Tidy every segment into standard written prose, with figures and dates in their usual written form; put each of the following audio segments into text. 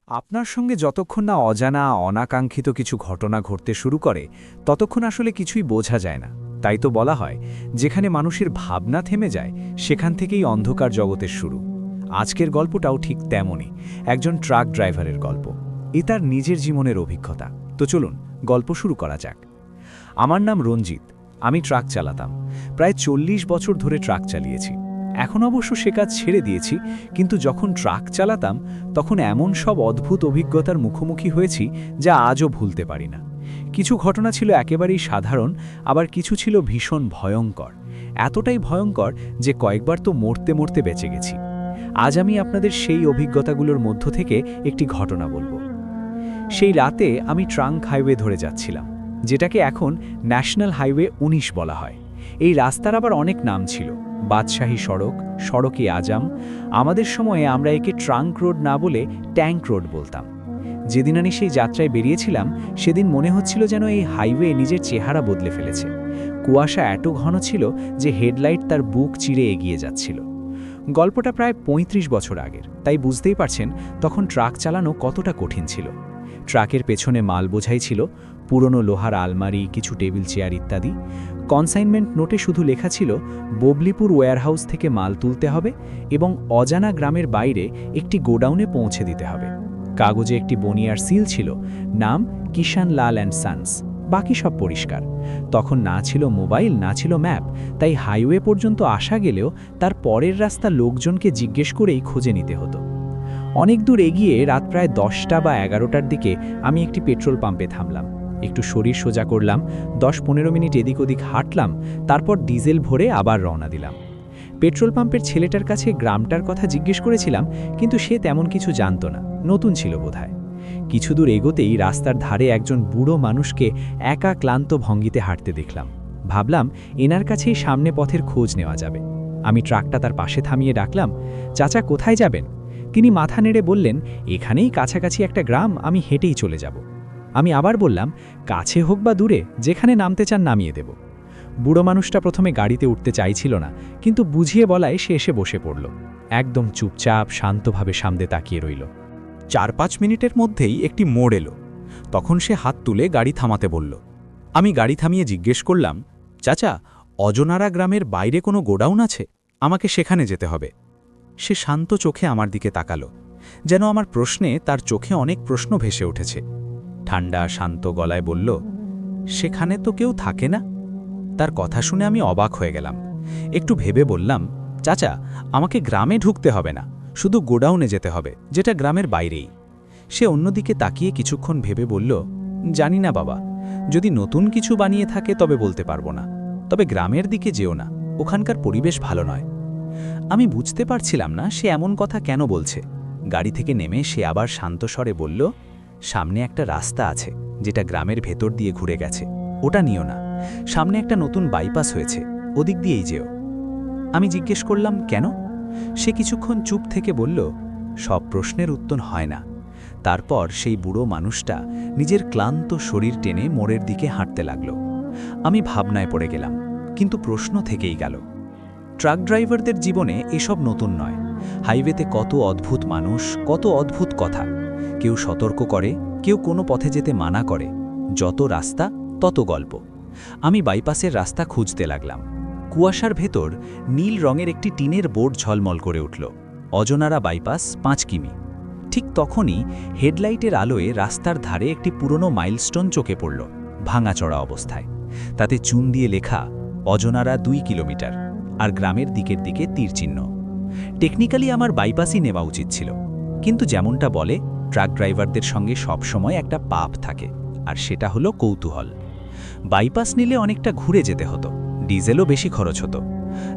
আপনার সঙ্গে যতক্ষণ না অজানা অনাকাঙ্ক্ষিত কিছু ঘটনা ঘটতে শুরু করে ততক্ষণ আসলে কিছুই বোঝা যায় না। তাই তো বলা হয়, যেখানে মানুষের ভাবনা থেমে যায় সেখান থেকেই অন্ধকার জগতের শুরু। আজকের গল্পটাও ঠিক তেমনই, একজন ট্রাক ড্রাইভারের গল্প। এ তার নিজের জীবনের অভিজ্ঞতা। তো চলুন গল্প শুরু করা যাক। আমার নাম রঞ্জিত। আমি ট্রাক চালাতাম। প্রায় ৪০ বছর ধরে ট্রাক চালিয়েছি। এখন অবশ্য সে কাজ ছেড়ে দিয়েছি, কিন্তু যখন ট্রাক চালাতাম তখন এমন সব অদ্ভুত অভিজ্ঞতার মুখোমুখি হয়েছি যা আজও ভুলতে পারি না। কিছু ঘটনা ছিল একেবারেই সাধারণ, আবার কিছু ছিল ভীষণ ভয়ঙ্কর। এতটাই ভয়ঙ্কর যে কয়েকবার তো মরতে মরতে বেঁচে গেছি। আজ আমি আপনাদের সেই অভিজ্ঞতাগুলোর মধ্য থেকে একটি ঘটনা বলবো। সেই রাতে আমি ট্রাঙ্ক হাইওয়ে ধরে যাচ্ছিলাম, যেটাকে এখন ন্যাশনাল হাইওয়ে ১৯ বলা হয়। এই রাস্তার আবার অনেক নাম ছিল: বাদশাহী সড়ক, সড়কে আজাম। আমাদের সময়ে আমরা একে ট্রাঙ্ক রোড না বলে ট্যাঙ্ক রোড বলতাম। যেদিন আমি সেই যাত্রায় বেরিয়েছিলাম সেদিন মনে হচ্ছিল যেন এই হাইওয়ে নিজের চেহারা বদলে ফেলেছে। কুয়াশা এত ঘন ছিল যে হেডলাইট তার বুক চিরে এগিয়ে যাচ্ছিল। গল্পটা প্রায় ৩৫ বছর আগের, তাই বুঝতেই পারছেন তখন ট্রাক চালানো কতটা কঠিন ছিল। ট্রাকের পেছনে মাল বোঝাই ছিল, পুরনো লোহার আলমারি, কিছু টেবিল চেয়ার ইত্যাদি। কনসাইনমেন্ট নোটে শুধু লেখা ছিল ববলিপুর ওয়্যারহাউস থেকে মাল তুলতে হবে এবং অজানা গ্রামের বাইরে একটি গোডাউনে পৌঁছে দিতে হবে। কাগজে একটি বনিয়ার সিল ছিল, নাম কিষান লাল অ্যান্ড সান্স। বাকি সব পরিষ্কার। তখন না ছিল মোবাইল, না ছিল ম্যাপ, তাই হাইওয়ে পর্যন্ত আসা গেলেও তার পরের রাস্তা লোকজনকে জিজ্ঞেস করেই খুঁজে নিতে হতো। অনেক দূর এগিয়ে রাত প্রায় ১০টা বা ১১টার দিকে আমি একটি পেট্রোল পাম্পে থামলাম। একটু শরীর সোজা করলাম, ১০-১৫ মিনিট এদিক ওদিক হাঁটলাম, তারপর ডিজেল ভরে আবার রওনা দিলাম। পেট্রোল পাম্পের ছেলেটার কাছে গ্রামটার কথা জিজ্ঞেস করেছিলাম, কিন্তু সে তেমন কিছু জানত না, নতুন ছিল বোধহয়। কিছু দূর এগোতেই রাস্তার ধারে একজন বুড়ো মানুষকে একা ক্লান্ত ভঙ্গিতে হাঁটতে দেখলাম। ভাবলাম এনার কাছেই সামনে পথের খোঁজ নেওয়া যাবে। আমি ট্রাকটা তার পাশে থামিয়ে ডাকলাম, চাচা কোথায় যাবেন? তিনি মাথা নেড়ে বললেন, এখানেই কাছাকাছি একটা গ্রাম, আমি হেঁটেই চলে যাব। আমি আবার বললাম, কাছে হোক বা দূরে, যেখানে নামতে চান নামিয়ে দেব। বুড়ো মানুষটা প্রথমে গাড়িতে উঠতে চাইছিল না, কিন্তু বুঝিয়ে বলায় সে এসে বসে পড়ল। একদম চুপচাপ শান্তভাবে সামনে তাকিয়ে রইল। ৪-৫ মিনিটের মধ্যেই একটি মোড় এলো। তখন সে হাত তুলে গাড়ি থামাতে বলল। আমি গাড়ি থামিয়ে জিজ্ঞেস করলাম, চাচা, অজনারা গ্রামের বাইরে কোনো গোডাউন আছে? আমাকে সেখানে যেতে হবে। সে শান্ত চোখে আমার দিকে তাকালো, যেন আমার প্রশ্নে তার চোখে অনেক প্রশ্ন ভেসে উঠেছে। ঠান্ডা শান্ত গলায় বলল, সেখানে তো কেউ থাকে না। তার কথা শুনে আমি অবাক হয়ে গেলাম। একটু ভেবে বললাম, চাচা, আমাকে গ্রামে ঢুকতে হবে না, শুধু গোডাউনে যেতে হবে, যেটা গ্রামের বাইরেই। সে অন্যদিকে তাকিয়ে কিছুক্ষণ ভেবে বলল, জানি না বাবা, যদি নতুন কিছু বানিয়ে থাকে তবে বলতে পারবো না, তবে গ্রামের দিকে যেও না, ওখানকার পরিবেশ ভালো নয়। আমি বুঝতে পারছিলাম না সে এমন কথা কেন বলছে। গাড়ি থেকে নেমে সে আবার শান্ত স্বরে বলল, সামনে একটা রাস্তা আছে যেটা গ্রামের ভেতর দিয়ে ঘুরে গেছে, ওটা নিও না। সামনে একটা নতুন বাইপাস হয়েছে, ওদিক দিয়েই যেও। আমি জিজ্ঞেস করলাম, কেন? সে কিছুক্ষণ চুপ থেকে বলল, সব প্রশ্নের উত্তর হয় না। তারপর সেই বুড়ো মানুষটা নিজের ক্লান্ত শরীর টেনে মোড়ের দিকে হাঁটতে লাগল। আমি ভাবনায় পড়ে গেলাম, কিন্তু প্রশ্ন থেকেই গেল। ট্রাক ড্রাইভারদের জীবনে এসব নতুন নয়। হাইওয়েতে কত অদ্ভুত মানুষ, কত অদ্ভুত কথা। কেউ সতর্ক করে, কেউ কোনো পথে যেতে মানা করে। যত রাস্তা তত গল্প। আমি বাইপাসের রাস্তা খুঁজতে লাগলাম। কুয়াশার ভেতর নীল রঙের একটি টিনের বোর্ড ঝলমল করে উঠল, অজনারা বাইপাস ৫ কিমি। ঠিক তখনই হেডলাইটের আলোয় রাস্তার ধারে একটি পুরনো মাইলস্টোন চোখে পড়ল, ভাঙাচড়া অবস্থায়। তাতে চুন দিয়ে লেখা, অজনারা ২ কিলোমিটার, আর গ্রামের দিকের দিকে তীরচিহ্ন। টেকনিক্যালি আমার বাইপাসই নেওয়া উচিত ছিল, কিন্তু যেমনটা বলে, ট্রাক ড্রাইভারদের সঙ্গে সবসময় একটা পাপ থাকে, আর সেটা হলো কৌতূহল। বাইপাস নিলে অনেকটা ঘুরে যেতে হতো, ডিজেলও বেশি খরচ হতো।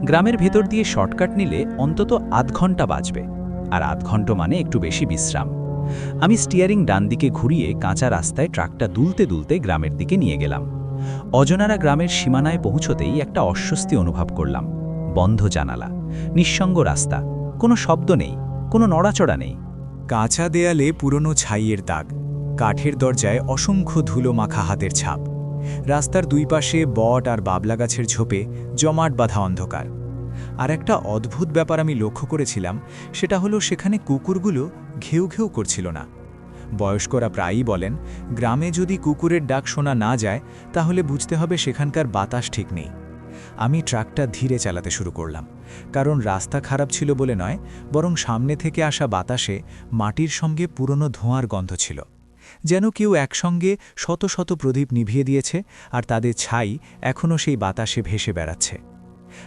গ্রামের ভেতর দিয়ে শর্টকাট নিলে অন্তত আধ ঘন্টা বাঁচবে, আর আধ ঘন্টা মানে একটু বেশি বিশ্রাম। আমি স্টিয়ারিং ডান দিকে ঘুরিয়ে কাঁচা রাস্তায় ট্রাকটা দুলতে দুলতে গ্রামের দিকে নিয়ে গেলাম। অজনারা গ্রামের সীমানায় পৌঁছতেই একটা অস্বস্তি অনুভব করলাম। বন্ধ জানালা, নিঃসঙ্গ রাস্তা, কোনো শব্দ নেই, কোনো নড়াচড়া নেই। কাঁচা দেয়ালে পুরনো ছাইয়ের দাগ, কাঠের দরজায় অসংখ্য ধুলো মাখা হাতের ছাপ। রাস্তার দুই পাশে বট আর বাবলা গাছের ঝোপে জমাট বাঁধা অন্ধকার। আর একটা অদ্ভুত ব্যাপার আমি লক্ষ্য করেছিলাম, সেটা হলো সেখানে কুকুরগুলো ঘেউ ঘেউ করছিল না। বয়স্করা প্রায়ই বলেন, গ্রামে যদি কুকুরের ডাক শোনা না যায় তাহলে বুঝতে হবে সেখানকার বাতাস ঠিক নেই। আমি ট্রাকটা ধীরে চালাতে শুরু করলাম, কারণ রাস্তা খারাপ ছিল বলে নয়, বরং সামনে থেকে আসা বাতাসে মাটির সঙ্গে পুরনো ধোঁয়ার গন্ধ ছিল। যেন কেউ একসঙ্গে শত শত প্রদীপ নিভিয়ে দিয়েছে আর তাদের ছাই এখনও সেই বাতাসে ভেসে বেড়াচ্ছে।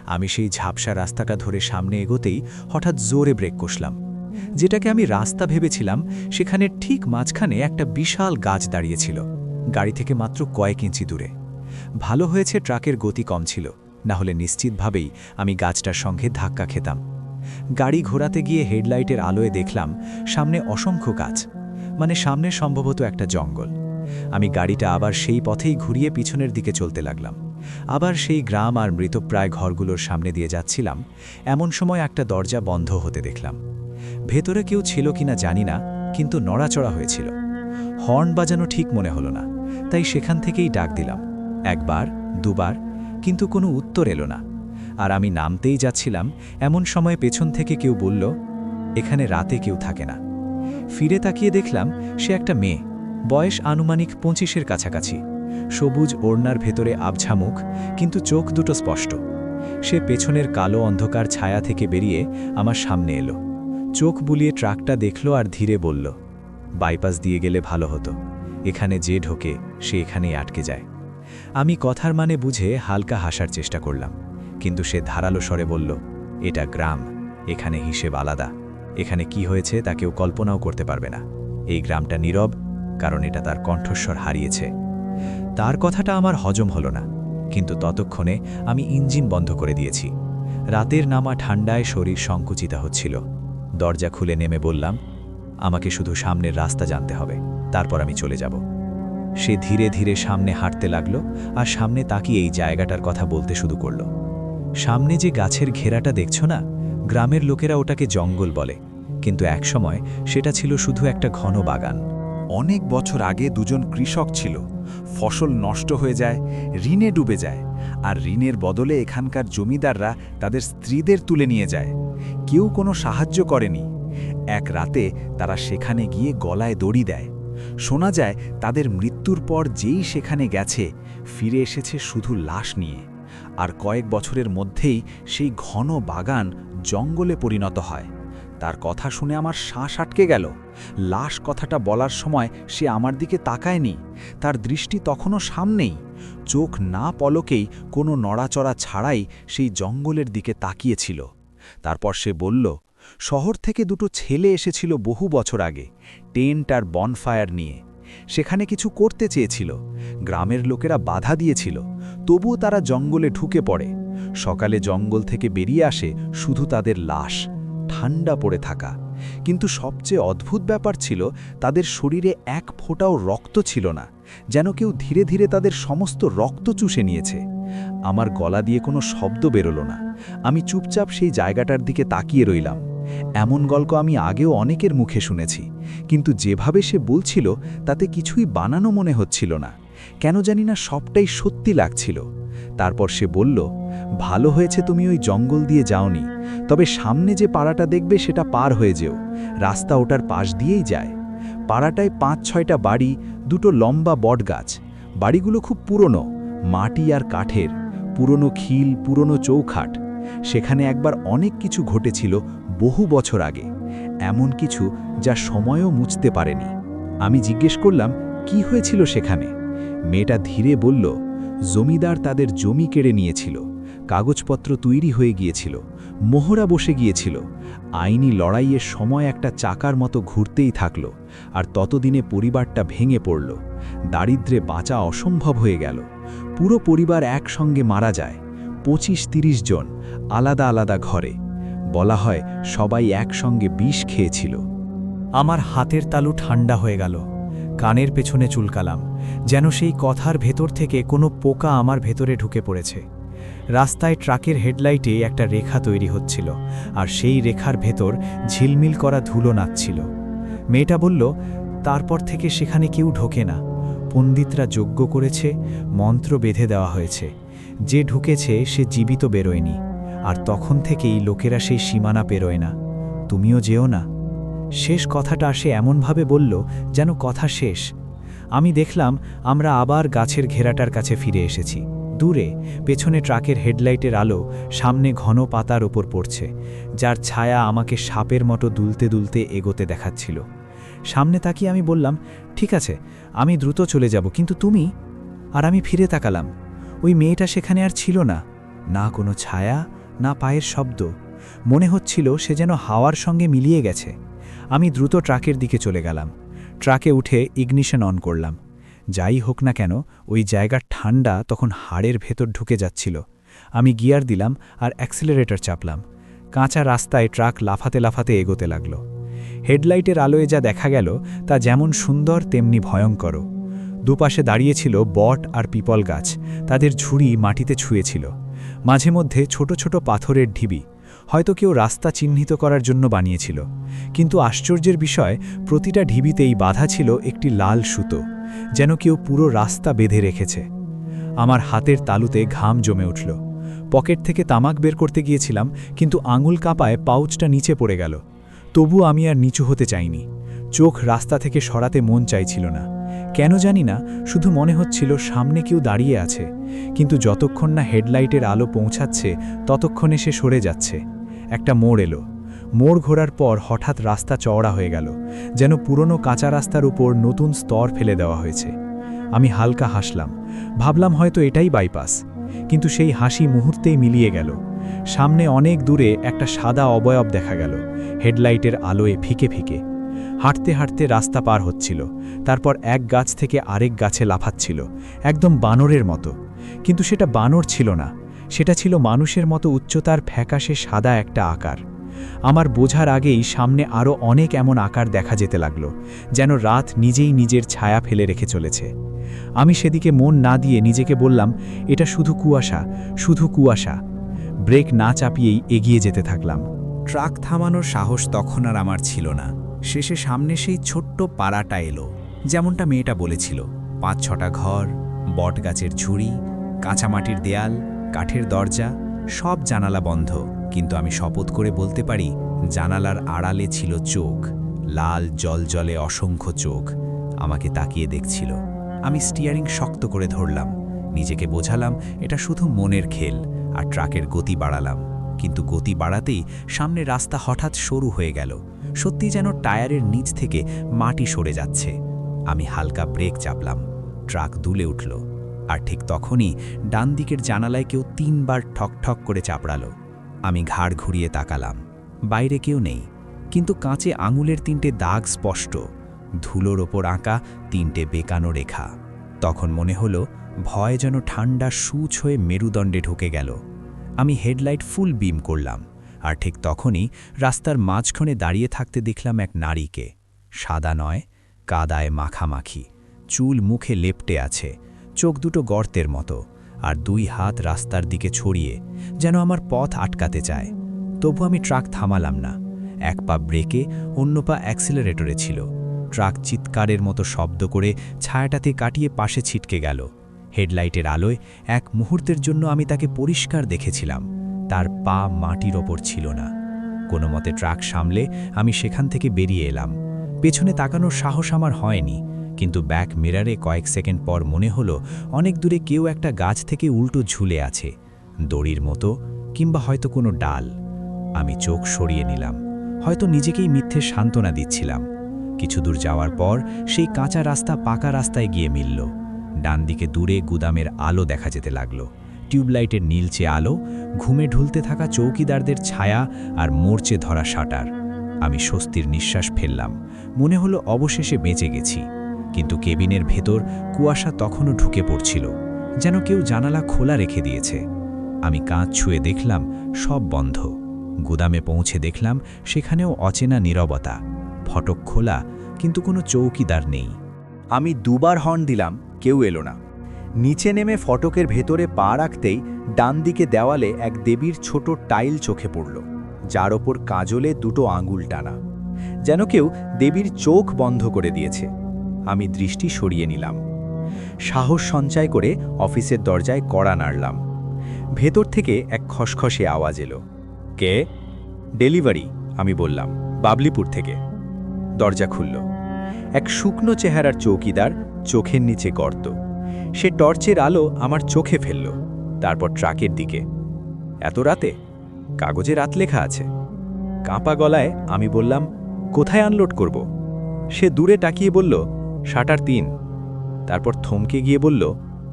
আমি সেই ঝাপসা রাস্তাটা ধরে সামনে এগোতেই হঠাৎ জোরে ব্রেক কষলাম। যেটাকে আমি রাস্তা ভেবেছিলাম সেখানে ঠিক মাঝখানে একটা বিশাল গাছ দাঁড়িয়েছিল, গাড়ি থেকে মাত্র কয়েক ইঞ্চি দূরে। ভালো হয়েছে ট্রাকের গতি কম ছিল, না হলে নিশ্চিতভাবেই আমি গাছটার সঙ্গে ধাক্কা খেতাম। গাড়ি ঘোরাতে গিয়ে হেডলাইটের আলোয় দেখলাম সামনে অসংখ্য গাছ, মানে সামনে সম্ভবত একটা জঙ্গল। আমি গাড়িটা আবার সেই পথেই ঘুরিয়ে পিছনের দিকে চলতে লাগলাম। আবার সেই গ্রাম আর মৃতপ্রায় ঘরগুলোর সামনে দিয়ে যাচ্ছিলাম। এমন সময় একটা দরজা বন্ধ হতে দেখলাম। ভেতরে কেউ ছিল কিনা জানি না, কিন্তু নড়াচড়া হয়েছিল। হর্ন বাজানো ঠিক মনে হলো না, তাই সেখান থেকেই ডাক দিলাম, একবার দুবার, কিন্তু কোনো উত্তর এলো না। আর আমি নামতেই যাচ্ছিলাম, এমন সময় পেছন থেকে কেউ বলল, এখানে রাতে কেউ থাকে না। ফিরে তাকিয়ে দেখলাম সে একটা মেয়ে, বয়স আনুমানিক 25-এর কাছাকাছি। সবুজ ওড়নার ভেতরে আবছা মুখ, কিন্তু চোখ দুটো স্পষ্ট। সে পেছনের কালো অন্ধকার ছায়া থেকে বেরিয়ে আমার সামনে এলো। চোখ বুলিয়ে ট্রাকটা দেখল আর ধীরে বলল, বাইপাস দিয়ে গেলে ভালো হতো, এখানে যে ঢোকে সে এখানেই আটকে যায়। আমি কথার মানে বুঝে হালকা হাসার চেষ্টা করলাম, কিন্তু সে ধারালো স্বরে বলল, এটা গ্রাম, এখানে হিসেব আলাদা। এখানে কি হয়েছে তা কেউ কল্পনাও করতে পারবে না। এই গ্রামটা নীরব, কারণ এটা তার কণ্ঠস্বর হারিয়েছে। তার কথাটা আমার হজম হলো না, কিন্তু ততক্ষণে আমি ইঞ্জিন বন্ধ করে দিয়েছি। রাতের নামা ঠান্ডায় শরীর সংকুচিত হচ্ছিল। দরজা খুলে নেমে বললাম, আমাকে শুধু সামনের রাস্তা জানতে হবে, তারপর আমি চলে যাব। সে ধীরে ধীরে সামনে হাঁটতে লাগলো আর সামনে তাকিয়ে এই জায়গাটার কথা বলতে শুরু করল। সামনে যে গাছের ঘেরাটা দেখছো না, গ্রামের লোকেরা ওটাকে জঙ্গল বলে, কিন্তু একসময় সেটা ছিল শুধু একটা ঘন বাগান। অনেক বছর আগে দুজন কৃষক ছিল, ফসল নষ্ট হয়ে যায়, ঋণে ডুবে যায়, আর ঋণের বদলে এখানকার জমিদাররা তাদের স্ত্রীদের তুলে নিয়ে যায়। কেউ কোনো সাহায্য করেনি। এক রাতে তারা সেখানে গিয়ে গলায় দড়ি দেয়। শোনা যায় তাদের মৃত্যুর পর যেই সেখানে গেছে ফিরে এসেছে শুধু লাশ নিয়ে, আর কয়েক বছরের মধ্যেই সেই ঘন বাগান জঙ্গলে পরিণত হয়। তার কথা শুনে আমার শ্বাস আটকে গেল। লাশ কথাটা বলার সময় সে আমার দিকে তাকায়নি, তার দৃষ্টি তখনও সামনেই। চোখ না পলকেই কোনো নড়াচড়া ছাড়াই সেই জঙ্গলের দিকে তাকিয়েছিল। তারপর সে বলল, শহর থেকে দুটো ছেলে এসেছিল বহু বছর আগে, টেন্ট আর বনফায়ার নিয়ে। সেখানে কিছু করতে চেয়েছিল, গ্রামের লোকেরা বাধা দিয়েছিল, তবুও তারা জঙ্গলে ঢুকে পড়ে। সকালে জঙ্গল থেকে বেরিয়ে আসে শুধু তাদের লাশ, ঠান্ডা পড়ে থাকা। কিন্তু সবচেয়ে অদ্ভুত ব্যাপার ছিল, তাদের শরীরে এক ফোঁটাও রক্ত ছিল না, যেন কেউ ধীরে ধীরে তাদের সমস্ত রক্ত চুষে নিয়েছে। আমার গলা দিয়ে কোনো শব্দ বেরোলো না। আমি চুপচাপ সেই জায়গাটার দিকে তাকিয়ে রইলাম। এমন গল্প আমি আগেও অনেকের মুখে শুনেছি, কিন্তু যেভাবে সে বলছিল তাতে কিছুই বানানো মনে হচ্ছিল না। কেন জানি না সবটাই সত্যি লাগছিল। তারপর সে বলল, ভালো হয়েছে তুমি ওই জঙ্গল দিয়ে যাওনি, তবে সামনে যে পাড়াটা দেখবে সেটা পার হয়ে যেও, রাস্তা ওটার পাশ দিয়েই যায়। পাড়াটায় 5-6টা বাড়ি, দুটো লম্বা বটগাছ। বাড়িগুলো খুব পুরনো, মাটি আর কাঠের, পুরনো খিল, পুরনো চৌখাট। সেখানে একবার অনেক কিছু ঘটেছিল বহু বছর আগে, এমন কিছু যা সময়ও মুছতে পারেনি। আমি জিজ্ঞেস করলাম, কি হয়েছিল সেখানে? মেয়েটা ধীরে বলল, জমিদার তাদের জমি কেড়ে নিয়েছিল, কাগজপত্র তৈরি হয়ে গিয়েছিল, মোহরা বসে গিয়েছিল। আইনি লড়াইয়ের সময় একটা চাকার মতো ঘুরতেই থাকলো, আর ততদিনে পরিবারটা ভেঙে পড়ল। দারিদ্র্যে বাঁচা অসম্ভব হয়ে গেল। পুরো পরিবার একসঙ্গে মারা যায়, 25-30 জন, আলাদা আলাদা ঘরে। বলা হয় সবাই একসঙ্গে বিষ খেয়েছিল। আমার হাতের তালু ঠান্ডা হয়ে গেল, কানের পেছনে চুলকালাম, যেন সেই কথার ভেতর থেকে কোনো পোকা আমার ভেতরে ঢুকে পড়েছে। রাস্তায় ট্রাকের হেডলাইটে একটা রেখা তৈরি হচ্ছিল, আর সেই রেখার ভেতর ঝিলমিল করা ধুলো নাচছিল। মেয়েটা বলল, তারপর থেকে সেখানে কেউ ঢোকে না। পণ্ডিতরা যজ্ঞ করেছে, মন্ত্র বেঁধে দেওয়া হয়েছে, যে ঢুকেছে সে জীবিত বেরোয়নি। আর তখন থেকেই লোকেরা সেই সীমানা পেরোয় না। তুমিও যেও না। শেষ কথাটা সে এমনভাবে বলল যেন কথা শেষ। আমি দেখলাম আমরা আবার গাছের ঘেরাটার কাছে ফিরে এসেছি। দূরে পেছনে ট্রাকের হেডলাইটের আলো সামনে ঘন পাতার ওপর পড়ছে, যার ছায়া আমাকে সাপের মতো দুলতে দুলতে এগোতে দেখাচ্ছিল। সামনে তাকিয়ে আমি বললাম, ঠিক আছে, আমি দ্রুত চলে যাব, কিন্তু তুমি? আর আমি ফিরে তাকালাম। ওই মেয়েটা সেখানে আর ছিল না, না কোনো ছায়া, না পায়ের শব্দ। মনে হচ্ছিল সে যেন হাওয়ার সঙ্গে মিলিয়ে গেছে। আমি দ্রুত ট্রাকের দিকে চলে গেলাম। ট্রাকে উঠে ইগনিশন অন করলাম। যাই হোক না কেন, ওই জায়গার ঠান্ডা তখন হাড়ের ভেতর ঢুকে যাচ্ছিল। আমি গিয়ার দিলাম আর অ্যাক্সিলারেটর চাপলাম। কাঁচা রাস্তায় ট্রাক লাফাতে লাফাতে এগোতে লাগল। হেডলাইটের আলোয় যা দেখা গেল তা যেমন সুন্দর তেমনি ভয়ঙ্কর। দুপাশে দাঁড়িয়েছিল বট আর পিপল গাছ, তাদের ঝুড়ি মাটিতে ছুঁয়েছিল। মাঝে মধ্যে ছোট ছোট পাথরের ঢিবি, হয়তো কেউ রাস্তা চিহ্নিত করার জন্য বানিয়েছিল। কিন্তু আশ্চর্যের বিষয়, প্রতিটা ঢিবিতেই বাঁধা ছিল একটি লাল সুতো, যেন কেউ পুরো রাস্তা বেঁধে রেখেছে। আমার হাতের তালুতে ঘাম জমে উঠল। পকেট থেকে তামাক বের করতে গিয়েছিলাম, কিন্তু আঙুল কাঁপায় পাউচটা নিচে পড়ে গেল। তবু আমি আর নিচু হতে চাইনি। চোখ রাস্তা থেকে সরাতে মন চাইছিল না। কেন জানি না, শুধু মনে হচ্ছিল সামনে কেউ দাঁড়িয়ে আছে, কিন্তু যতক্ষণ না হেডলাইটের আলো পৌঁছাচ্ছে ততক্ষণে সে সরে যাচ্ছে। একটা মোড় এলো। মোড় ঘোরার পর হঠাৎ রাস্তা চওড়া হয়ে গেল, যেন পুরনো কাঁচা রাস্তার উপর নতুন স্তর ফেলে দেওয়া হয়েছে। আমি হালকা হাসলাম, ভাবলাম হয়তো এটাই বাইপাস। কিন্তু সেই হাসি মুহূর্তেই মিলিয়ে গেল। সামনে অনেক দূরে একটা সাদা অবয়ব দেখা গেল, হেডলাইটের আলোয় ফিকে ফিকে। হাঁটতে হাঁটতে রাস্তা পার হচ্ছিল, তারপর এক গাছ থেকে আরেক গাছে লাফাচ্ছিল, একদম বানরের মতো। কিন্তু সেটা বানর ছিল না, সেটা ছিল মানুষের মতো উচ্চতার ফ্যাকাশে সাদা একটা আকার। আমার বোঝার আগেই সামনে আরও অনেক এমন আকার দেখা যেতে লাগলো, যেন রাত নিজেই নিজের ছায়া ফেলে রেখে চলেছে। আমি সেদিকে মন না দিয়ে নিজেকে বললাম, এটা শুধু কুয়াশা, শুধু কুয়াশা। ব্রেক না চাপিয়েই এগিয়ে যেতে থাকলাম। ট্রাক থামানোর সাহস তখন আর আমার ছিল না। শেষে সামনে সেই ছোট্ট পাড়াটা এলো, যেমনটা মেয়েটা বলেছিল। ৫-৬টা ঘর, বটগাছের ঝুড়ি, কাঁচামাটির দেয়াল, কাঠের দরজা, সব জানালা বন্ধ। কিন্তু আমি শপথ করে বলতে পারি, জানালার আড়ালে ছিল চোখ, লাল জলজলে অসংখ্য চোখ আমাকে তাকিয়ে দেখছিল। আমি স্টিয়ারিং শক্ত করে ধরলাম, নিজেকে বোঝালাম এটা শুধু মনের খেল, আর ট্রাকের গতি বাড়ালাম। কিন্তু গতি বাড়াতেই সামনে রাস্তা হঠাৎ সরু হয়ে গেল, সত্যি যেন টায়ারের নিচ থেকে মাটি সরে যাচ্ছে। আমি হালকা ব্রেক চাপলাম, ট্রাক দুলে উঠল। আর ঠিক তখনই ডান দিকের জানালায় কেউ ৩ বার ঠক ঠক করে চাপড়ালো। আমি ঘাড় ঘুরিয়ে তাকালাম, বাইরে কেউ নেই, কিন্তু কাঁচে আঙুলের ৩টে দাগ স্পষ্ট, ধুলোর ওপর আঁকা ৩টে বেঁকানো রেখা। তখন মনে হলো ভয় যেন ঠান্ডা সূচ হয়ে মেরুদণ্ডে ঢুকে গেল। আমি হেডলাইট ফুল বিম করলাম, আর ঠিক তখনই রাস্তার মাঝখানে দাঁড়িয়ে থাকতে দেখলাম এক নারীকে। সাদা নয়, কাদায় মাখামাখি, চুল মুখে লেপ্টে আছে, চোখ দুটো গর্তের মতো, আর ২ হাত রাস্তার দিকে ছড়িয়ে, যেন আমার পথ আটকাতে চায়। তবু আমি ট্রাক থামালাম না। এক পা ব্রেকে, অন্য পা অ্যাক্সিলারেটরে ছিল। ট্রাক চিৎকারের মতো শব্দ করে ছায়াটাতে কাটিয়ে পাশে ছিটকে গেল। হেডলাইটের আলোয় এক মুহূর্তের জন্য আমি তাকে পরিষ্কার দেখেছিলাম। তার পা মাটির ওপর ছিল না। কোনো মতে ট্রাক সামলে আমি সেখান থেকে বেরিয়ে এলাম। পেছনে তাকানোর সাহস আমার হয়নি, কিন্তু ব্যাক মিরারে কয়েক সেকেন্ড পর মনে হলো অনেক দূরে কেউ একটা গাছ থেকে উল্টো ঝুলে আছে, দড়ির মতো, কিংবা হয়তো কোনো ডাল। আমি চোখ সরিয়ে নিলাম, হয়তো নিজেকেই মিথ্যে সান্ত্বনা দিচ্ছিলাম। কিছু দূর যাওয়ার পর সেই কাঁচা রাস্তা পাকা রাস্তায় গিয়ে মিলল। ডান দিকে দূরে গুদামের আলো দেখা যেতে লাগলো, টিউবলাইটের নীলচে আলো, ঘুমে ঢুলতে থাকা চৌকিদারদের ছায়া আর মোর্চে ধরা শাটার। আমি স্বস্তির নিঃশ্বাস ফেললাম, মনে হলো অবশেষে বেঁচে গেছি। কিন্তু কেবিনের ভেতর কুয়াশা তখনও ঢুকে পড়ছিল, যেন কেউ জানালা খোলা রেখে দিয়েছে। আমি কাঁচ ছুঁয়ে দেখলাম সব বন্ধ। গুদামে পৌঁছে দেখলাম সেখানেও অচেনা নীরবতা, ফটক খোলা, কিন্তু কোনো চৌকিদার নেই। আমি 2 বার হর্ন দিলাম, কেউ এলো না। নিচে নেমে ফটকের ভেতরে পা রাখতেই ডান দিকে দেওয়ালে এক দেবীর ছোট টাইল চোখে পড়ল, যার ওপর কাজলে 2টো আঙুল টানা, যেন কেউ দেবীর চোখ বন্ধ করে দিয়েছে। আমি দৃষ্টি সরিয়ে নিলাম। সাহস সঞ্চয় করে অফিসের দরজায় কড়া নাড়লাম। ভেতর থেকে এক খসখসে আওয়াজ এলো। কে? ডেলিভারি, আমি বললাম, বাবলিপুর থেকে। দরজা খুলল। এক শুকনো চেহারার চৌকিদার, চোখের নিচে গর্ত। সে টর্চের আলো আমার চোখে ফেলল, তারপর ট্রাকের দিকে। এত রাতে? কাগজে রাত লেখা আছে। কাঁপা গলায় আমি বললাম, কোথায় আনলোড করব? সে দূরে তাকিয়ে বলল, শাটার 3। তারপর থমকে গিয়ে বলল,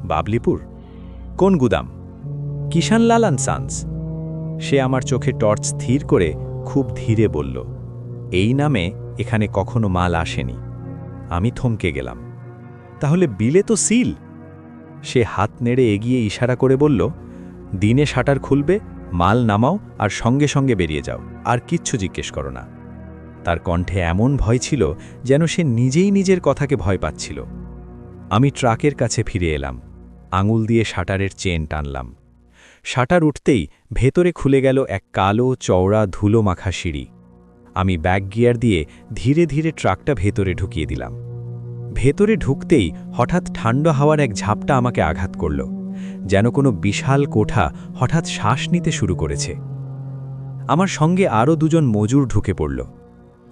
বাবলিপুর? কোন গুদাম? Kishanlal and Sans. সে আমার চোখে টর্চ স্থির করে খুব ধীরে বলল, এই নামে এখানে কখনো মাল আসেনি। আমি থমকে গেলাম। তাহলে বিলে তো সিল। সে হাত নেড়ে এগিয়ে ইশারা করে বলল, দিনে শাটার খুলবে, মাল নামাও আর সঙ্গে সঙ্গে বেরিয়ে যাও, আর কিচ্ছু জিজ্ঞেস করো না। তার কণ্ঠে এমন ভয় ছিল যেন সে নিজেই নিজের কথাকে ভয় পাচ্ছিল। আমি ট্রাকের কাছে ফিরে এলাম, আঙুল দিয়ে শাটারের চেন টানলাম। শাটার উঠতেই ভেতরে খুলে গেল এক কালো চওড়া ধুলো মাখা সিঁড়ি। আমি ব্যাক গিয়ার দিয়ে ধীরে ধীরে ট্রাকটা ভেতরে ঢুকিয়ে দিলাম। ভেতরে ঢুকতেই হঠাৎ ঠান্ডা হাওয়ার এক ঝাপটা আমাকে আঘাত করল, যেন কোনো বিশাল কোঠা হঠাৎ শ্বাস নিতে শুরু করেছে। আমার সঙ্গে আরও 2জন মজুর ঢুকে পড়ল।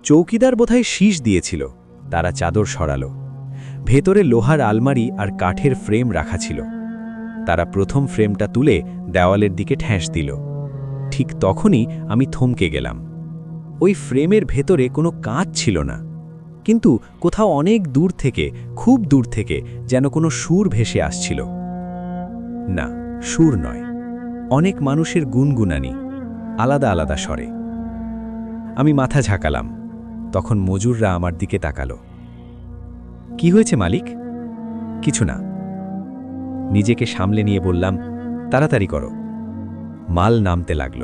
চৌকিদার বোধহয় শীষ দিয়েছিল, তারা চাদর সরালো। ভেতরে লোহার আলমারি আর কাঠের ফ্রেম রাখা ছিল। তারা প্রথম ফ্রেমটা তুলে দেওয়ালের দিকে ঠেস দিল। ঠিক তখনই আমি থমকে গেলাম। ওই ফ্রেমের ভেতরে কোনো কাঁচ ছিল না, কিন্তু কোথাও অনেক দূর থেকে, খুব দূর থেকে যেন কোনো সুর ভেসে আসছিল। না, সুর নয়, অনেক মানুষের গুনগুনানি, আলাদা আলাদা স্বরে। আমি মাথা ঝাঁকালাম, তখন মজুররা আমার দিকে তাকালো। কি হয়েছে মালিক? কিছু না। নিজেকে সামলে নিয়ে বললাম, তাড়াতাড়ি করো। মাল নামতে লাগল।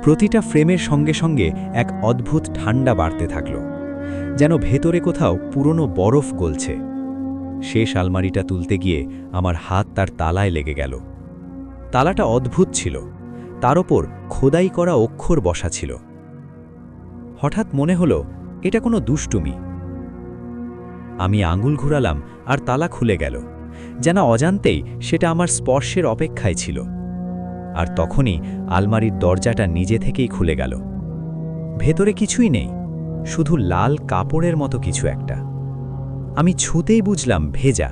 প্রতিটা ফ্রেমের সঙ্গে সঙ্গে এক অদ্ভুত ঠান্ডা বাড়তে থাকল, যেন ভেতরে কোথাও পুরনো বরফ গলছে। শেষ আলমারিটা তুলতে গিয়ে আমার হাত তার তালায় লেগে গেল। তালাটা অদ্ভুত ছিল, তার ওপর খোদাই করা অক্ষর বসা ছিল। হঠাৎ মনে হলো এটা কোনো দুষ্টুমি। আমি আঙুল ঘুরালাম আর তালা খুলে গেল, যেন অজান্তেই সেটা আমার স্পর্শের অপেক্ষায় ছিল। আর তখনই আলমারির দরজাটা নিজে থেকেই খুলে গেল। ভেতরে কিছুই নেই, শুধু লাল কাপড়ের মতো কিছু একটা। আমি ছুঁতেই বুঝলাম ভেজা।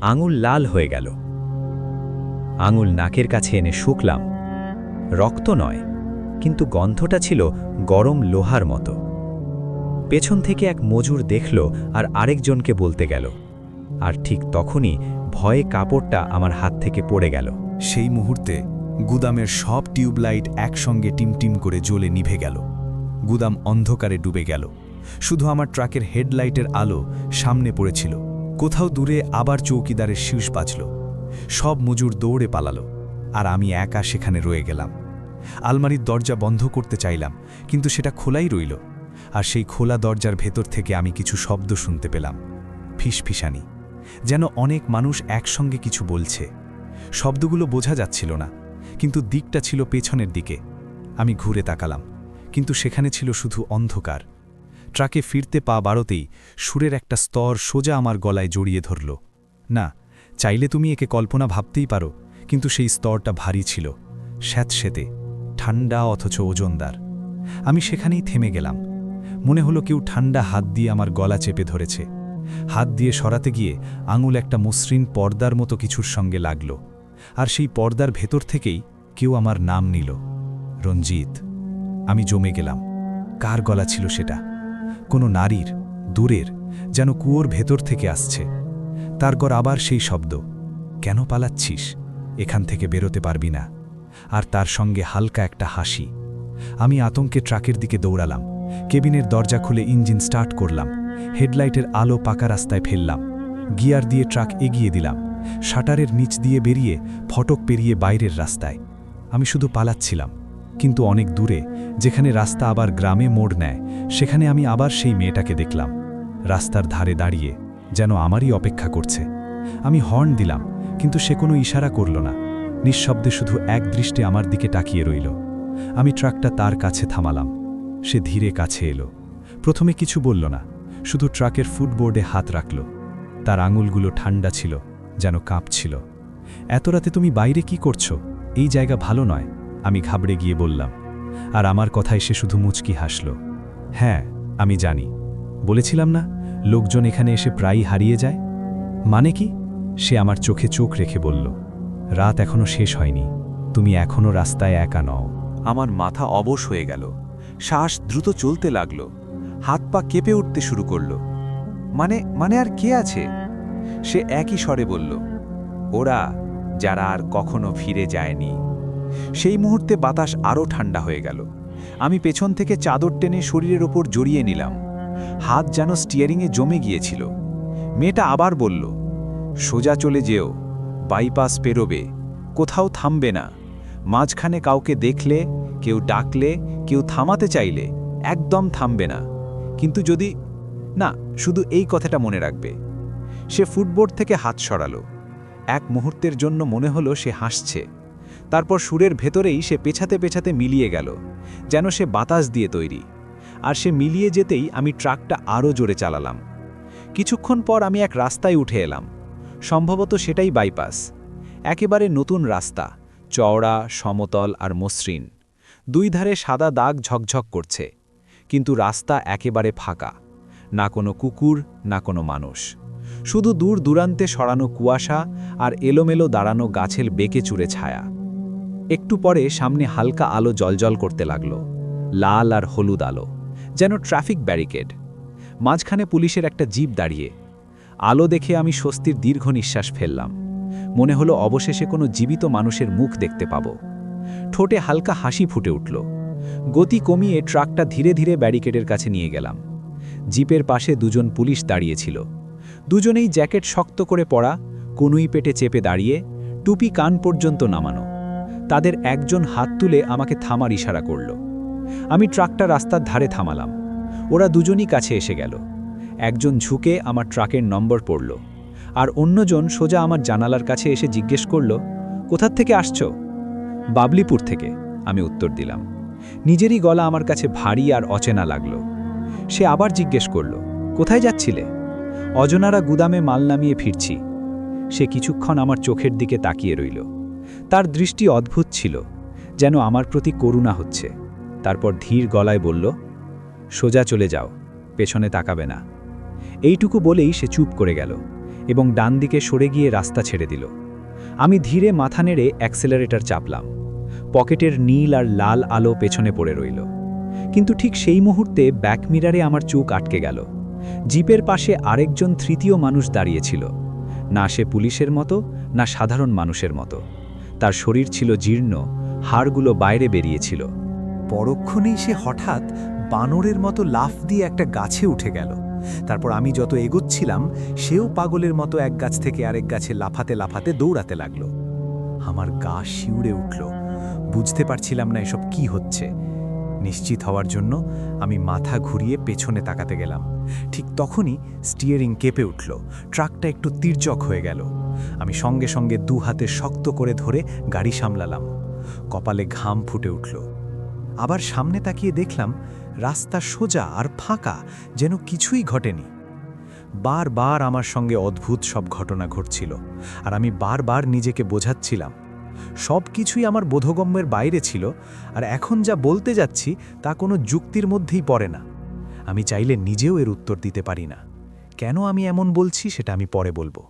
আঙুল লাল হয়ে গেল। আঙুল নাকের কাছে এনে শুকলাম। রক্ত নয়, কিন্তু গন্ধটা ছিল গরম লোহার মতো। পেছন থেকে এক মজুর দেখল আর আরেকজনকে বলতে গেল, আর ঠিক তখনই ভয়ে কাপড়টা আমার হাত থেকে পড়ে গেল। সেই মুহূর্তে গুদামের সব টিউবলাইট একসঙ্গে টিমটিম করে জ্বলে নিভে গেল। গুদাম অন্ধকারে ডুবে গেল। শুধু আমার ট্রাকের হেডলাইটের আলো সামনে পড়েছিল। কোথাও দূরে আবার চৌকিদারের শীষ বাজল। সব মজুর দৌড়ে পালালো, আর আমি একা সেখানে রয়ে গেলাম। আলমারির দরজা বন্ধ করতে চাইলাম, কিন্তু সেটা খোলাই রইল। আর সেই খোলা দরজার ভেতর থেকে আমি কিছু শব্দ শুনতে পেলাম, ফিসফিসানি, যেন অনেক মানুষ একসঙ্গে কিছু বলছে। শব্দগুলো বোঝা যাচ্ছিল না, কিন্তু দিকটা ছিল পেছনের দিকে। আমি ঘুরে তাকালাম, কিন্তু সেখানে ছিল শুধু অন্ধকার। ট্রাকে ফিরতে পা বাড়তেই সুরের একটা স্তর সোজা আমার গলায় জড়িয়ে ধরল। না, চাইলে তুমি একে কল্পনা ভাবতেই পারো, কিন্তু সেই স্তরটা ভারী ছিল, স্যাঁতসেঁতে, ঠান্ডা অথচ ওজনদার। আমি সেখানেই থেমে গেলাম। মনে হলো কেউ ঠান্ডা হাত দিয়ে আমার গলা চেপে ধরেছে। হাত দিয়ে সরাতে গিয়ে আঙুল একটা মসৃণ পর্দার মতো কিছুর সঙ্গে লাগল, আর সেই পর্দার ভেতর থেকেই কেউ আমার নাম নিল, রঞ্জিত। আমি জমে গেলাম। কার গলা ছিল সেটা? কোনো নারীর, দূরের, যেন কুয়োর ভেতর থেকে আসছে। তারপর আবার সেই শব্দ, কেন পালাচ্ছিস? এখান থেকে বেরোতে পারবি না। আর তার সঙ্গে হালকা একটা হাসি। আমি আতঙ্কে ট্রাকের দিকে দৌড়ালাম। কেবিনের দরজা খুলে ইঞ্জিন স্টার্ট করলাম। হেডলাইটের আলো পাকা রাস্তায় ফেললাম। গিয়ার দিয়ে ট্রাক এগিয়ে দিলাম। শাটারের নিচ দিয়ে বেরিয়ে ফটক পেরিয়ে বাইরের রাস্তায়। আমি শুধু পালাচ্ছিলাম, কিন্তু অনেক দূরে, যেখানে রাস্তা আবার গ্রামে মোড় নেয়, সেখানে আমি আবার সেই মেয়েটাকে দেখলাম, রাস্তার ধারে দাঁড়িয়ে, যেন আমারই অপেক্ষা করছে। আমি হর্ন দিলাম, কিন্তু সে কোনো ইশারা করল না। নিঃশব্দে শুধু এক দৃষ্টে আমার দিকে তাকিয়ে রইল। আমি ট্রাকটা তার কাছে থামালাম। সে ধীরে কাছে এলো। প্রথমে কিছু বলল না, শুধু ট্রাকের ফুটবোর্ডে হাত রাখল। তার আঙুলগুলো ঠান্ডা ছিল, যেন কাঁপছিল। এত রাতে তুমি বাইরে কি করছো? এই জায়গা ভালো নয়, আমি ঘাবড়ে গিয়ে বললাম। আর আমার কথায় সে শুধু মুচকি হাসল। হ্যাঁ, আমি জানি, বলেছিলাম না লোকজন এখানে এসে প্রায়ই হারিয়ে যায়। মানে কি? সে আমার চোখে চোখ রেখে বলল, রাত এখনো শেষ হয়নি, তুমি এখনো রাস্তায় একা নও। আমার মাথা অবশ হয়ে গেল, শ্বাস দ্রুত চলতে লাগলো, হাত পা কেঁপে উঠতে শুরু করলো। মানে আর কে আছে? সে একই স্বরে বলল, ওরা, যারা আর কখনো ফিরে যায়নি। সেই মুহূর্তে বাতাস আরও ঠান্ডা হয়ে গেল। আমি পেছন থেকে চাদর টেনে শরীরের ওপর জড়িয়ে নিলাম। হাত যেন স্টিয়ারিংয়ে জমে গিয়েছিল। মেয়েটা আবার বলল, সোজা চলে যেও, বাইপাস পেরোবে, কোথাও থামবে না। মাঝখানে কাউকে দেখলে, কেউ ডাকলে, কেউ থামাতে চাইলে একদম থামবে না। কিন্তু যদি না, শুধু এই কথাটা মনে রাখবে। সে ফুটবোর্ড থেকে হাত সরালো। এক মুহূর্তের জন্য মনে হলো সে হাসছে। তারপর সুরের ভেতরেই সে পেছাতে পেছাতে মিলিয়ে গেল, যেন সে বাতাস দিয়ে তৈরি। আর সে মিলিয়ে যেতেই আমি ট্রাকটা আরও জোরে চালালাম। কিছুক্ষণ পর আমি এক রাস্তায় উঠে এলাম। সম্ভবত সেটাই বাইপাস। একেবারে নতুন রাস্তা, চওড়া, সমতল আর মসৃণ। দুই ধারে সাদা দাগ ঝকঝক করছে। কিন্তু রাস্তা একেবারে ফাঁকা। না কোনো কুকুর, না কোনো মানুষ। শুধু দূর দূরান্তে সরানো কুয়াশা আর এলোমেলো দাঁড়ানো গাছের বেঁকে চুরে ছায়া। একটু পরে সামনে হালকা আলো জ্বলজ্বল করতে লাগলো, লাল আর হলুদ আলো, যেন ট্রাফিক ব্যারিকেড। মাঝখানে পুলিশের একটা জিপ দাঁড়িয়ে। আলো দেখে আমি স্বস্তির দীর্ঘ নিঃশ্বাস ফেললাম। মনে হলো অবশেষে কোনো জীবিত মানুষের মুখ দেখতে পাব। ঠোঁটে হালকা হাসি ফুটে উঠল। গতি কমিয়ে ট্রাকটা ধীরে ধীরে ব্যারিকেডের কাছে নিয়ে গেলাম। জিপের পাশে দুজন পুলিশ দাঁড়িয়েছিল। দুজনেই জ্যাকেট শক্ত করে পরা, কনুই পেটে চেপে দাঁড়িয়ে, টুপি কান পর্যন্ত নামানো। তাদের একজন হাত তুলে আমাকে থামার ইশারা করল। আমি ট্রাকটা রাস্তার ধারে থামালাম। ওরা দুজনই কাছে এসে গেল। একজন ঝুঁকে আমার ট্রাকের নম্বর পড়ল, আর অন্যজন সোজা আমার জানালার কাছে এসে জিজ্ঞেস করল, কোথার থেকে আসছো? বাবলিপুর থেকে, আমি উত্তর দিলাম। নিজেরই গলা আমার কাছে ভারী আর অচেনা লাগলো। সে আবার জিজ্ঞেস করল, কোথায় যাচ্ছিলে? অজনারা গুদামে মাল নামিয়ে ফিরছি। সে কিছুক্ষণ আমার চোখের দিকে তাকিয়ে রইল। তার দৃষ্টি অদ্ভুত ছিল, যেন আমার প্রতি করুণা হচ্ছে। তারপর ধীর গলায় বলল, সোজা চলে যাও, পেছনে তাকাবে না। এইটুকু বলেই সে চুপ করে গেল এবং ডান দিকে সরে গিয়ে রাস্তা ছেড়ে দিল। আমি ধীরে মাথা নেড়ে অ্যাক্সেলারেটর চাপলাম। পকেটের নীল আর লাল আলো পেছনে পড়ে রইল। কিন্তু ঠিক সেই মুহূর্তে ব্যাক মিরারে আমার চোখ আটকে গেল। জিপের পাশে আরেকজন তৃতীয় মানুষ দাঁড়িয়েছিল। না সে পুলিশের মতো, না সাধারণ মানুষের মতো। তার শরীর ছিল জীর্ণ, হাড়গুলো বাইরে বেরিয়েছিল। পরক্ষণেই সে হঠাৎ বানরের মতো লাফ দিয়ে একটা গাছে উঠে গেল। তারপর আমি যত এগোচ্ছিলাম, সেও পাগলের মতো এক গাছ থেকে আরেক গাছে লাফাতে লাফাতে দৌড়াতে লাগলো। আমার গা শিউরে উঠল। বুঝতে পারছিলাম না এসব কি হচ্ছে। নিশ্চিত হওয়ার জন্য আমি মাথা ঘুরিয়ে পেছনে তাকাতে গেলাম। ঠিক তখনই স্টিয়ারিং কেঁপে উঠল। ট্রাকটা একটু তির্যক হয়ে গেল। আমি সঙ্গে সঙ্গে দু হাতে শক্ত করে ধরে গাড়ি সামলালাম। কপালে ঘাম ফুটে উঠল। আবার সামনে তাকিয়ে দেখলাম রাস্তা সোজা আর ফাঁকা, যেন কিছুই ঘটেনি। বারবার আমার সঙ্গে অদ্ভুত সব ঘটনা ঘটছিল, আর আমি বারবার নিজেকে বোঝাচ্ছিলাম সব কিছুই আমার বোধগম্যের বাইরে ছিল, আর এখন যা বলতে যাচ্ছি তা কোনো যুক্তির মধ্যেই পড়ে না। আমি চাইলে নিজেও এর উত্তর দিতে পারি না। কেন আমি এমন বলছি সেটা আমি পরে বলবো।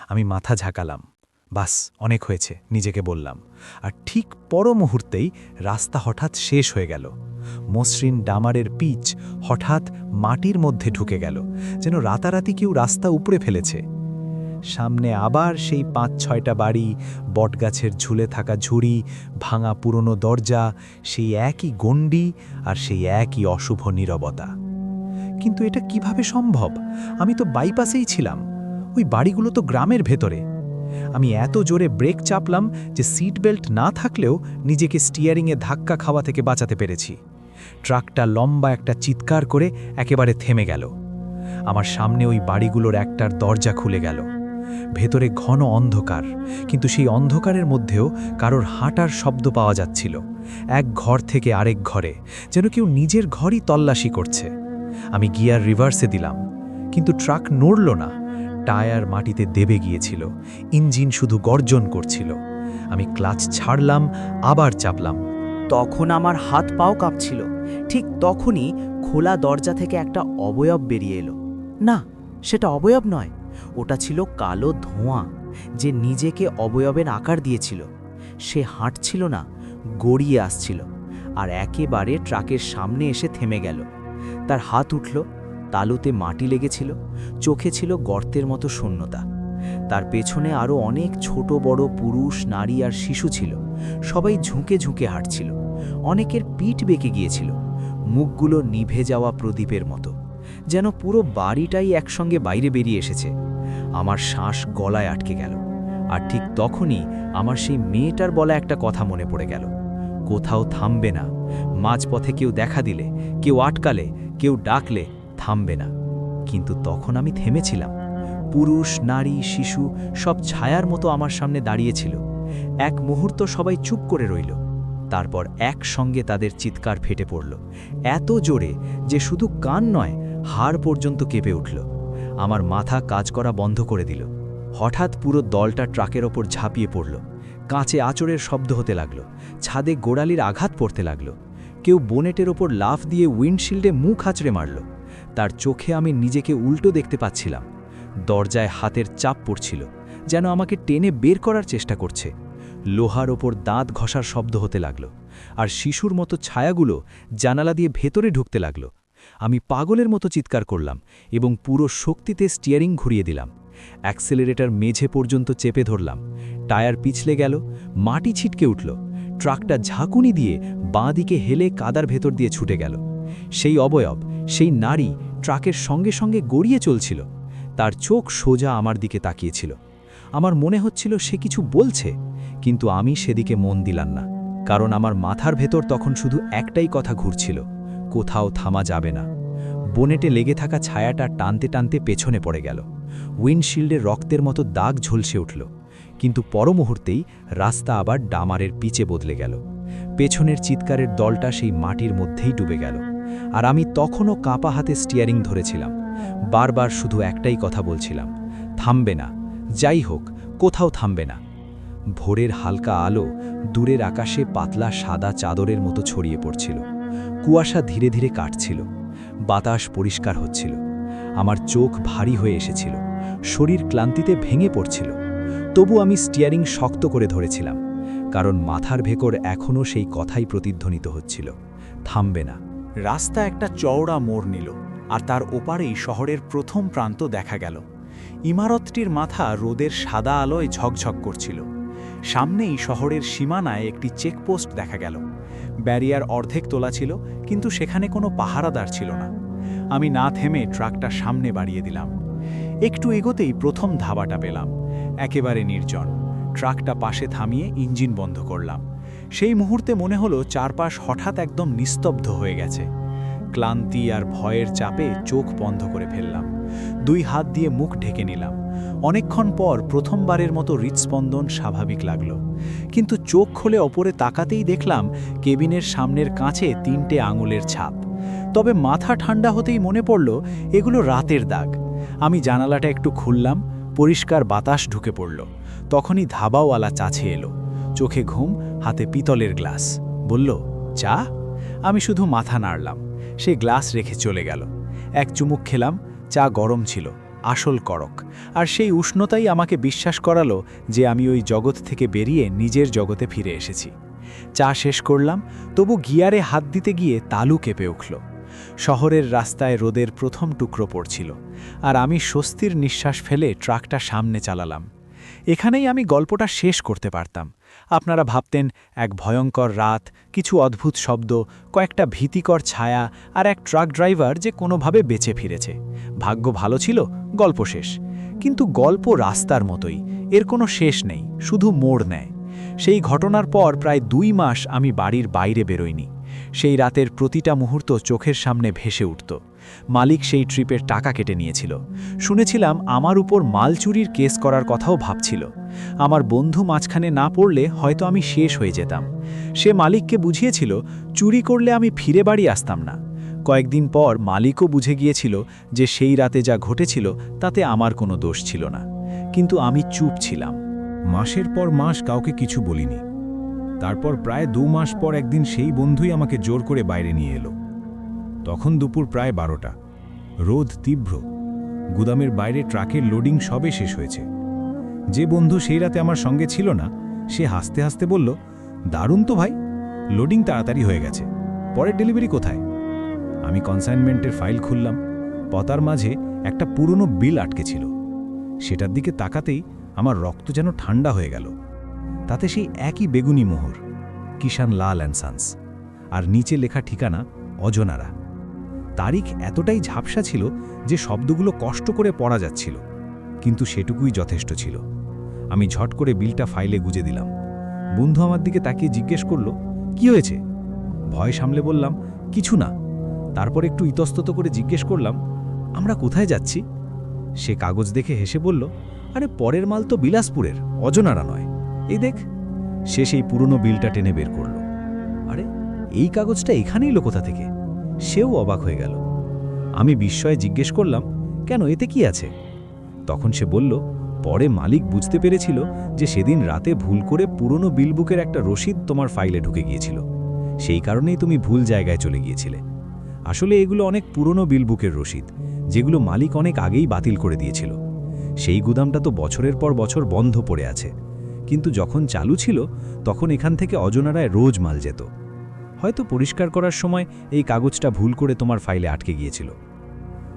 আমি মাথা ঝাঁকালাম। বাস, অনেক হয়েছে, নিজেকে বললাম। আর ঠিক পর মুহূর্তেই রাস্তা হঠাৎ শেষ হয়ে গেল। মসৃণ ডামারের পিচ হঠাৎ মাটির মধ্যে ঢুকে গেল, যেন রাতারাতি কেউ রাস্তা উপড়ে ফেলেছে। সামনে আবার সেই ৫-৬টা বাড়ি, বটগাছের ঝুলে থাকা ঝুড়ি, ভাঙা পুরনো দরজা, সেই একই গণ্ডি আর সেই একই অশুভ নীরবতা। কিন্তু এটা কিভাবে সম্ভব? আমি তো বাইপাসেই ছিলাম। ওই বাড়িগুলো তো গ্রামের ভেতরে। আমি এত জোরে ব্রেক চাপলাম যে সিট বেল্ট না থাকলেও নিজেকে স্টিয়ারিংয়ে ধাক্কা খাওয়া থেকে বাঁচাতে পেরেছি। ট্রাকটা লম্বা একটা চিৎকার করে একেবারে থেমে গেল। আমার সামনে ওই বাড়িগুলোর একটার দরজা খুলে গেল। ভেতরে ঘন অন্ধকার, কিন্তু সেই অন্ধকারের মধ্যেও কারোর হাঁটার শব্দ পাওয়া যাচ্ছিল, এক ঘর থেকে আরেক ঘরে, যেন কেউ নিজের ঘরই তল্লাশি করছে। আমি গিয়ার রিভার্সে দিলাম, কিন্তু ট্রাক নড়ল না। টায়ার মাটিতে দেবে গিয়েছিল, ইঞ্জিন শুধু গর্জন করছিল। আমি ক্লাচ ছাড়লাম, আবার চাপলাম। তখন আমার হাত পাও কাঁপছিল। ঠিক তখনই খোলা দরজা থেকে একটা অবয়ব বেরিয়ে এলো। না, সেটা অবয়ব নয়, ওটা ছিল কালো ধোঁয়া, যে নিজেকে অবয়বের আকার দিয়েছিল। সে হাঁটছিল না, গড়িয়ে আসছিল, আর একেবারে ট্রাকের সামনে এসে থেমে গেল। তার হাত উঠল, তালুতে মাটি লেগেছিল, চোখে ছিল গর্তের মতো শূন্যতা। তার পেছনে আরও অনেক ছোট বড় পুরুষ, নারী আর শিশু ছিল। সবাই ঝুঁকে ঝুঁকে হাঁটছিল। অনেকের পিঠ বেঁকে গিয়েছিল, মুখগুলো নিভে যাওয়া প্রদীপের মতো, যেন পুরো বাড়িটাই একসঙ্গে বাইরে বেরিয়ে এসেছে। আমার শ্বাস গলায় আটকে গেল। আর ঠিক তখনই আমার সেই মেয়েটার বলা একটা কথা মনে পড়ে গেল, কোথাও থামবে না। মাঝপথে কেউ দেখা দিলে, কেউ আটকালে, কেউ ডাকলে থামবে না। কিন্তু তখন আমি থেমেছিলাম। পুরুষ, নারী, শিশু সব ছায়ার মতো আমার সামনে দাঁড়িয়েছিল। এক মুহূর্ত সবাই চুপ করে রইল। তারপর একসঙ্গে তাদের চিৎকার ফেটে পড়ল, এত জোরে যে শুধু কান নয়, হাড় পর্যন্ত কেঁপে উঠল। আমার মাথা কাজ করা বন্ধ করে দিল। হঠাৎ পুরো দলটা ট্রাকের ওপর ঝাঁপিয়ে পড়ল। কাঁচে আঁচড়ের শব্দ হতে লাগল, ছাদে গোড়ালির আঘাত পড়তে লাগল। কেউ বোনেটের ওপর লাফ দিয়ে উইন্ডশিল্ডে মুখ আঁচড়ে মারল। তার চোখে আমি নিজেকে উল্টো দেখতে পাচ্ছিলাম। দরজায় হাতের চাপ পড়ছিল, যেন আমাকে টেনে বের করার চেষ্টা করছে। লোহার ওপর দাঁত ঘষার শব্দ হতে লাগল, আর শিশুর মতো ছায়াগুলো জানালা দিয়ে ভেতরে ঢুকতে লাগল। আমি পাগলের মতো চিৎকার করলাম এবং পুরো শক্তিতে স্টিয়ারিং ঘুরিয়ে দিলাম। অ্যাক্সেলারেটর মেঝে পর্যন্ত চেপে ধরলাম। টায়ার পিছলে গেল, মাটি ছিটকে উঠল। ট্রাকটা ঝাঁকুনি দিয়ে বাঁ দিকে হেলে কাদার ভেতর দিয়ে ছুটে গেল। সেই অবয়ব, সেই নারী ট্রাকের সঙ্গে সঙ্গে গড়িয়ে চলছিল। তার চোখ সোজা আমার দিকে তাকিয়েছিল। আমার মনে হচ্ছিল সে কিছু বলছে, কিন্তু আমি সেদিকে মন দিলাম না, কারণ আমার মাথার ভেতর তখন শুধু একটাই কথা ঘুরছিল, কোথাও থামা যাবে না। বোনেটে লেগে থাকা ছায়াটা টানতে টানতে পেছনে পড়ে গেল। উইন্ডশিল্ডে রক্তের মতো দাগ ঝলসে উঠল, কিন্তু পরমুহূর্তেই রাস্তা আবার ডামারের পিচে বদলে গেল। পেছনের চিৎকারের দলটা সেই মাটির মধ্যেই ডুবে গেল। আর আমি তখনও কাঁপা হাতে স্টিয়ারিং ধরেছিলাম, বারবার শুধু একটাই কথা বলছিলাম, থামবে না, যাই হোক কোথাও থামবে না। ভোরের হালকা আলো দূরের আকাশে পাতলা সাদা চাদরের মতো ছড়িয়ে পড়ছিল। কুয়াশা ধীরে ধীরে কাটছিল, বাতাস পরিষ্কার হচ্ছিল। আমার চোখ ভারী হয়ে এসেছিল, শরীর ক্লান্তিতে ভেঙে পড়ছিল। তবু আমি স্টিয়ারিং শক্ত করে ধরেছিলাম, কারণ মাথার ভেতর এখনও সেই কথাই প্রতিধ্বনিত হচ্ছিল, থামবে না। রাস্তা একটা চওড়া মোড় নিল, আর তার ওপারেই শহরের প্রথম প্রান্ত দেখা গেল। ইমারতটির মাথা রোদের সাদা আলোয় ঝকঝক করছিল। সামনেই শহরের সীমানায় একটি চেকপোস্ট দেখা গেল। ব্যারিয়ার অর্ধেক তোলা ছিল, কিন্তু সেখানে কোনো পাহারাদার ছিল না। আমি না থেমে ট্রাকটা সামনে বাড়িয়ে দিলাম। একটু এগোতেই প্রথম ধাবাটা পেলাম, একেবারে নির্জন। ট্রাকটা পাশে থামিয়ে ইঞ্জিন বন্ধ করলাম। সেই মুহূর্তে মনে হলো চারপাশ হঠাৎ একদম নিস্তব্ধ হয়ে গেছে। ক্লান্তি আর ভয়ের চাপে চোখ বন্ধ করে ফেললাম। 2 হাত দিয়ে মুখ ঢেকে নিলাম। অনেকক্ষণ পর প্রথমবারের মতো হৃৎস্পন্দন স্বাভাবিক লাগলো, কিন্তু চোখ খুলে ওপরে তাকাতেই দেখলাম কেবিনের সামনের কাঁচে 3টে আঙুলের ছাপ। তবে মাথা ঠান্ডা হতেই মনে পড়ল এগুলো রাতের দাগ। আমি জানালাটা একটু খুললাম, পরিষ্কার বাতাস ঢুকে পড়ল। তখনই ধাবাওয়ালা চাছে এলো, চোখে ঘুম, হাতে পিতলের গ্লাস। বলল, চা? আমি শুধু মাথা নাড়লাম। সে গ্লাস রেখে চলে গেল। এক চুমুক খেলাম, চা গরম ছিল, আসল করক। আর সেই উষ্ণতাই আমাকে বিশ্বাস করালো যে আমি ওই জগৎ থেকে বেরিয়ে নিজের জগতে ফিরে এসেছি। চা শেষ করলাম, তবু গিয়ারে হাত দিতে গিয়ে তালু কেঁপে উঠল। শহরের রাস্তায় রোদের প্রথম টুকরো পড়ছিল, আর আমি স্বস্তির নিঃশ্বাস ফেলে ট্রাকটা সামনে চালালাম। এখানেই আমি গল্পটা শেষ করতে পারতাম। আপনারা ভাবতেন এক ভয়ঙ্কর রাত, কিছু অদ্ভুত শব্দ, কয়েকটা ভীতিকর ছায়া, আর এক ট্রাক ড্রাইভার যে কোনোভাবে বেঁচে ফিরেছে। ভাগ্য ভালো ছিল, গল্প শেষ। কিন্তু গল্প রাস্তার মতোই, এর কোনো শেষ নেই, শুধু মোড় নেয়। সেই ঘটনার পর প্রায় 2 মাস আমি বাড়ির বাইরে বেরোইনি। সেই রাতের প্রতিটা মুহূর্ত চোখের সামনে ভেসে উঠত। মালিক সেই ট্রিপের টাকা কেটে নিয়েছিল। শুনেছিলাম আমার উপর মাল চুরির কেস করার কথাও ভাবছিল। আমার বন্ধু মাঝখানে না পড়লে হয়তো আমি শেষ হয়ে যেতাম। সে মালিককে বুঝিয়েছিল চুরি করলে আমি ফিরে বাড়ি আসতাম না। কয়েকদিন পর মালিকও বুঝে গিয়েছিল যে সেই রাতে যা ঘটেছিল তাতে আমার কোনো দোষ ছিল না। কিন্তু আমি চুপ ছিলাম। মাসের পর মাস কাউকে কিছু বলিনি। তারপর প্রায় 2 মাস পর একদিন সেই বন্ধুই আমাকে জোর করে বাইরে নিয়ে এলো। তখন দুপুর প্রায় 12টা। রোদ তীব্র। গুদামের বাইরে ট্রাকের লোডিং সবে শেষ হয়েছে। যে বন্ধু সেই রাতে আমার সঙ্গে ছিল না, সে হাসতে হাসতে বলল, দারুণ তো ভাই, লোডিং তাড়াতাড়ি হয়ে গেছে, পরের ডেলিভারি কোথায়? আমি কনসাইনমেন্টের ফাইল খুললাম। পতার মাঝে একটা পুরনো বিল আটকে ছিল। সেটার দিকে তাকাতেই আমার রক্ত যেন ঠান্ডা হয়ে গেল। তাতে সেই একই বেগুনি মোহর, কিষান লাল অ্যান্ড সান্স, আর নিচে লেখা ঠিকানা অজনারা। তারিখ এতটাই ঝাপসা ছিল যে শব্দগুলো কষ্ট করে পড়া যাচ্ছিল, কিন্তু সেটুকুই যথেষ্ট ছিল। আমি ঝট করে বিলটা ফাইলে গুজে দিলাম। বন্ধু আমার দিকে তাকিয়ে জিজ্ঞেস করল, কি হয়েছে? ভয় সামলে বললাম, কিছু না। তারপর একটু ইতস্তত করে জিজ্ঞেস করলাম, আমরা কোথায় যাচ্ছি? সে কাগজ দেখে হেসে বলল, আরে পরের মাল তো বিলাসপুরের, অজনারা নয়। এই দেখ। সে সেই পুরনো বিলটা টেনে বের করল। আরে এই কাগজটা এখানেই এলো কোথা থেকে? সেও অবাক হয়ে গেল। আমি বিস্ময়ে জিজ্ঞেস করলাম, কেন, এতে কি আছে? তখন সে বলল, পরে মালিক বুঝতে পেরেছিল যে সেদিন রাতে ভুল করে পুরনো বিলবুকের একটা রসিদ তোমার ফাইলে ঢুকে গিয়েছিল। সেই কারণেই তুমি ভুল জায়গায় চলে গিয়েছিলে। আসলে এগুলো অনেক পুরনো বিলবুকের রসিদ, যেগুলো মালিক অনেক আগেই বাতিল করে দিয়েছিল। সেই গুদামটা তো বছরের পর বছর বন্ধ পড়ে আছে, কিন্তু যখন চালু ছিল তখন এখান থেকে অজনারায় রোজ মাল যেত। হয়তো পরিষ্কার করার সময় এই কাগজটা ভুল করে তোমার ফাইলে আটকে গিয়েছিল।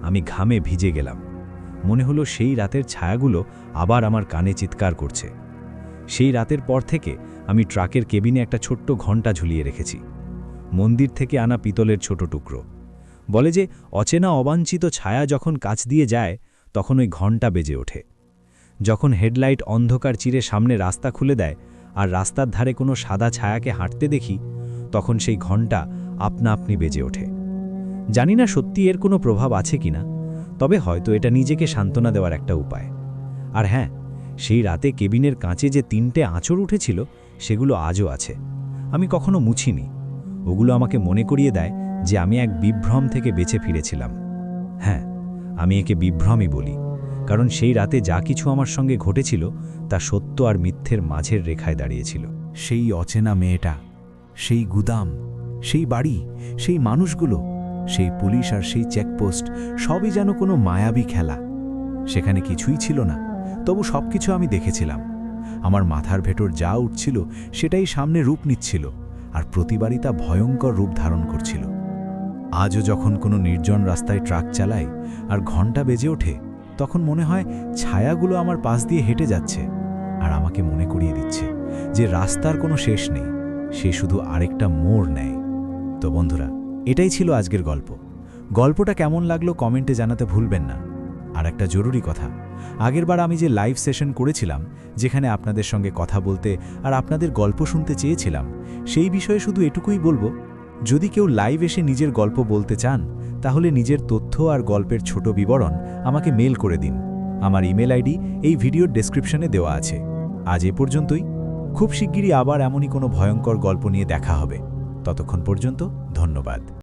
আমি ঘামে ভিজে গেলাম। মনে হলো সেই রাতের ছায়াগুলো আবার আমার কানে চিৎকার করছে। সেই রাতের পর থেকে আমি ট্রাকের কেবিনে একটা ছোট্ট ঘণ্টা ঝুলিয়ে রেখেছি। মন্দির থেকে আনা পিতলের ছোট টুকরো। বলে যে অচেনা অবাঞ্ছিত ছায়া যখন কাছ দিয়ে যায় তখন ওই ঘণ্টা বেজে ওঠে। যখন হেডলাইট অন্ধকার চিরে সামনে রাস্তা খুলে দেয় আর রাস্তার ধারে কোনো সাদা ছায়াকে হাঁটতে দেখি, তখন সেই ঘণ্টা আপনা আপনি বেজে ওঠে। জানি না সত্যি এর কোনো প্রভাব আছে কিনা, তবে হয়তো এটা নিজেকে সান্ত্বনা দেওয়ার একটা উপায়। আর হ্যাঁ, সেই রাতে কেবিনের কাঁচে যে 3টে আঁচড় উঠেছিল সেগুলো আজও আছে। আমি কখনো মুছিনি। ওগুলো আমাকে মনে করিয়ে দেয় যে আমি এক বিভ্রম থেকে বেঁচে ফিরেছিলাম। হ্যাঁ, আমি একে বিভ্রমই বলি, কারণ সেই রাতে যা কিছু আমার সঙ্গে ঘটেছিল তা সত্য আর মিথ্যের মাঝের রেখায় দাঁড়িয়েছিল। সেই অচেনা মেয়েটা, সেই গুদাম, সেই বাড়ি, সেই মানুষগুলো, সেই পুলিশ আর সেই চেকপোস্ট, সবই যেন কোনো মায়াবী খেলা। সেখানে কিছুই ছিল না, তবু সবকিছু আমি দেখেছিলাম। আমার মাথার ভেতর যা উঠছিল সেটাই সামনে রূপ নিচ্ছিল, আর প্রতিবারই তা ভয়ঙ্কর রূপ ধারণ করছিল। আজও যখন কোনো নির্জন রাস্তায় ট্রাক চালাই আর ঘণ্টা বেজে ওঠে, তখন মনে হয় ছায়াগুলো আমার পাশ দিয়ে হেঁটে যাচ্ছে আর আমাকে মনে করিয়ে দিচ্ছে যে রাস্তার কোনো শেষ নেই, সে শুধু আরেকটা মোড় নেয়। তো বন্ধুরা, এটাই ছিল আজকের গল্প। গল্পটা কেমন লাগলো কমেন্টে জানাতে ভুলবেন না। আর একটা জরুরি কথা, আগেরবার আমি যে লাইভ সেশন করেছিলাম, যেখানে আপনাদের সঙ্গে কথা বলতে আর আপনাদের গল্প শুনতে চেয়েছিলাম, সেই বিষয়ে শুধু এটুকুই বলবো, যদি কেউ লাইভ এসে নিজের গল্প বলতে চান, তাহলে নিজের তথ্য আর গল্পের ছোট বিবরণ আমাকে মেল করে দিন। আমার ইমেল আইডি এই ভিডিওর ডেসক্রিপশনে দেওয়া আছে। আজ এ পর্যন্তই। খুব শিগগিরই আবার এমনই কোনো ভয়ঙ্কর গল্প নিয়ে দেখা হবে। ততক্ষণ পর্যন্ত ধন্যবাদ।